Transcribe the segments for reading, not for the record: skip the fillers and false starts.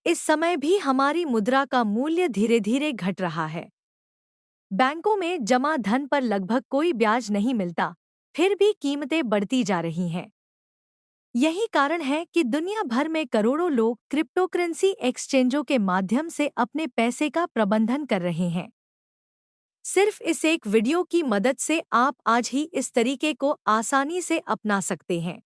इस समय भी हमारी मुद्रा का मूल्य धीरे धीरे घट रहा है। बैंकों में जमा धन पर लगभग कोई ब्याज नहीं मिलता, फिर भी कीमतें बढ़ती जा रही हैं। यही कारण है कि दुनिया भर में करोड़ों लोग क्रिप्टोकरेंसी एक्सचेंजों के माध्यम से अपने पैसे का प्रबंधन कर रहे हैं। सिर्फ इस एक वीडियो की मदद से आप आज ही इस तरीके को आसानी से अपना सकते हैं।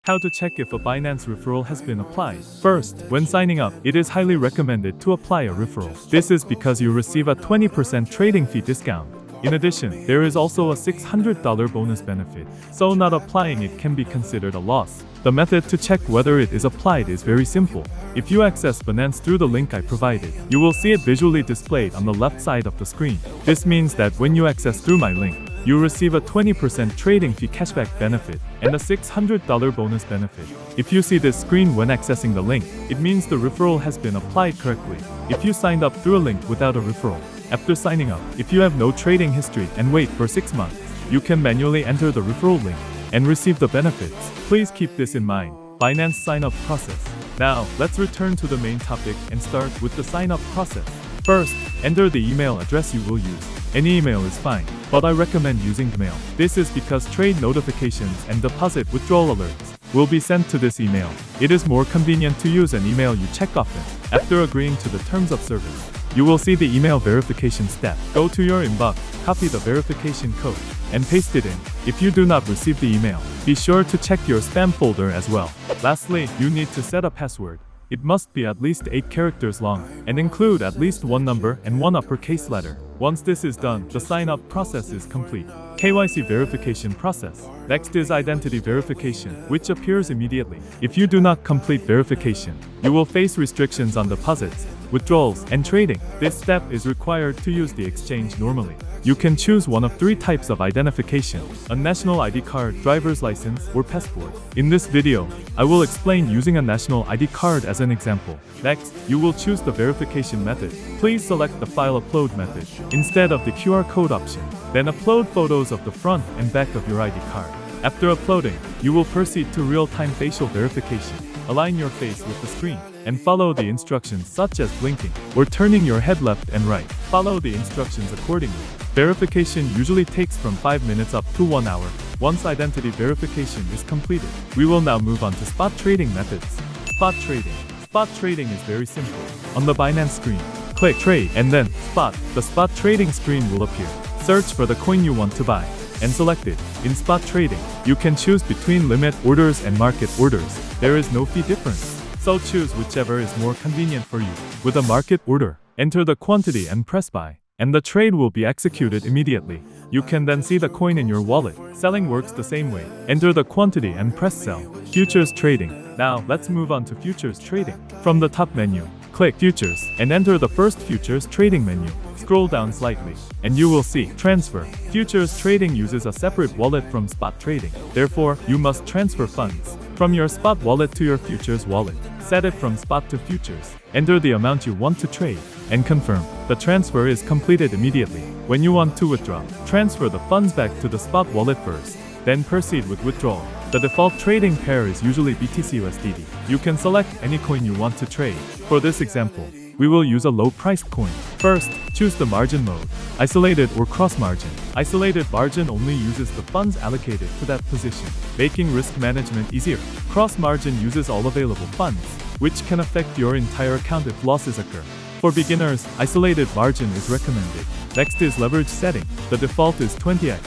How to check if a Binance referral has been applied. First, when signing up, it is highly recommended to apply a referral. This is because you receive a 20% trading fee discount. In addition, there is also a $600 bonus benefit, so not applying it can be considered a loss. The method to check whether it is applied is very simple. If you access Binance through the link I provided, you will see it visually displayed on the left side of the screen. This means that when you access through my link, you receive a 20% trading fee cashback benefit and a $600 bonus benefit. If you see this screen when accessing the link, it means the referral has been applied correctly. If you signed up through a link without a referral, after signing up, if you have no trading history and wait for 6 months, you can manually enter the referral link and receive the benefits. Please keep this in mind. Binance sign-up process. Now, let's return to the main topic and start with the sign-up process. First, enter the email address you will use. Any email is fine, but I recommend using Gmail. This is because trade notifications and deposit withdrawal alerts will be sent to this email. It is more convenient to use an email you check often. After agreeing to the terms of service, you will see the email verification step. Go to your inbox, copy the verification code, and paste it in. If you do not receive the email, be sure to check your spam folder as well. Lastly, you need to set a password. It must be at least 8 characters long and include at least one number and one uppercase letter. Once this is done, the sign-up process is complete. KYC verification process. Next is identity verification, which appears immediately. If you do not complete verification, you will face restrictions on deposits, withdrawals, and trading. This step is required to use the exchange normally. You can choose one of 3 types of identification: a national ID card, driver's license, or passport. In this video, I will explain using a national ID card as an example. Next, you will choose the verification method. Please select the file upload method instead of the QR code option. Then upload photos of the front and back of your ID card. After uploading, you will proceed to real-time facial verification. Align your face with the screen and follow the instructions such as blinking or turning your head left and right. Follow the instructions accordingly. Verification usually takes from 5 minutes up to 1 hour. Once identity verification is completed, we will now move on to spot trading methods. Spot trading. Spot trading is very simple. On the Binance screen, click Trade and then Spot. The spot trading screen will appear. Search for the coin you want to buy and select it. In spot trading, you can choose between limit orders and market orders. There is no fee difference, so choose whichever is more convenient for you. With a market order, enter the quantity and press buy, and the trade will be executed immediately. You can then see the coin in your wallet. Selling works the same way. Enter the quantity and press sell. Futures trading. Now, let's move on to futures trading. From the top menu, click Futures and enter the first futures trading menu. Scroll down slightly, and you will see Transfer. Futures trading uses a separate wallet from spot trading. Therefore, you must transfer funds from your spot wallet to your futures wallet. Set it from spot to futures. Enter the amount you want to trade and confirm. The transfer is completed immediately. When you want to withdraw, transfer the funds back to the spot wallet first. Then proceed with withdrawal. The default trading pair is usually BTC-USDT. You can select any coin you want to trade. For this example, we will use a low-priced coin. First, choose the margin mode, isolated or cross-margin. Isolated margin only uses the funds allocated to that position, making risk management easier. Cross-margin uses all available funds, which can affect your entire account if losses occur. For beginners, isolated margin is recommended. Next is leverage setting. The default is 20x,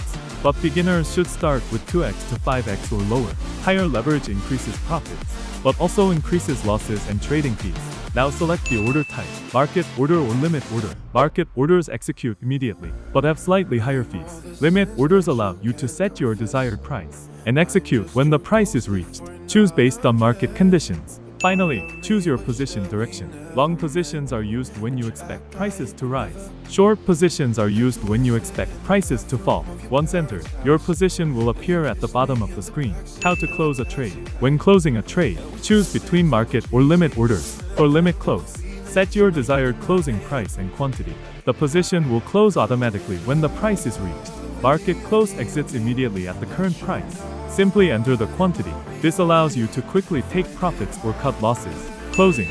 but beginners should start with 2x to 5x or lower. Higher leverage increases profits, but also increases losses and trading fees. Now select the order type, market order or limit order. Market orders execute immediately, but have slightly higher fees. Limit orders allow you to set your desired price and execute when the price is reached. Choose based on market conditions. Finally, choose your position direction. Long positions are used when you expect prices to rise. Short positions are used when you expect prices to fall. Once entered, your position will appear at the bottom of the screen. How to close a trade. When closing a trade, choose between market or limit orders. For limit close, set your desired closing price and quantity. The position will close automatically when the price is reached. Market close exits immediately at the current price. Simply enter the quantity. This allows you to quickly take profits or cut losses. Closing.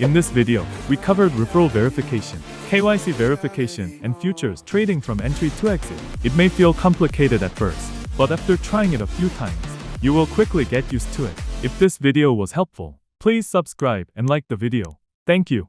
In this video, we covered referral verification, KYC verification, and futures trading from entry to exit. It may feel complicated at first, but after trying it a few times, you will quickly get used to it. If this video was helpful, please subscribe and like the video. Thank you.